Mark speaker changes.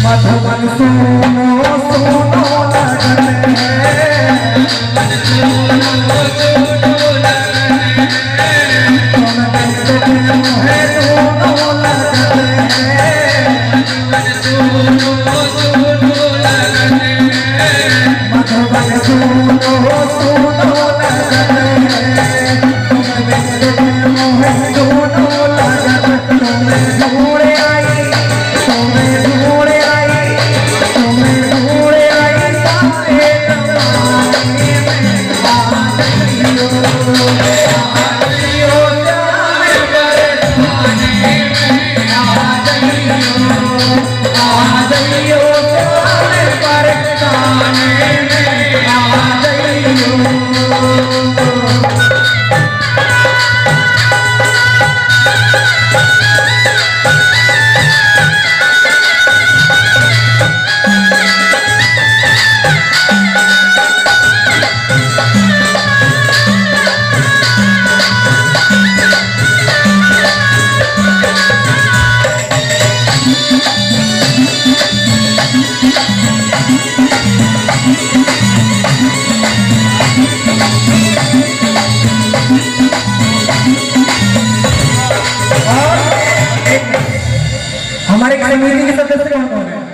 Speaker 1: मधुबन सुनो सुनो लगन है, तुम देखते मोहे दोनों लगन है, मधुबन सुनो सुनो लगन है, तुम देखते मोहे दोनों लगन, तुम्हें ढूंढ आई, तुम्हें ढूंढ आई, तुम्हें ढूंढ आई सारे जमाने में आ जाइयो, जाने बरसाने में आ जाइयो, जाने बरसाने में आ जाइयो। हमारे कम्युनिटी के सदस्य कौन कौन है?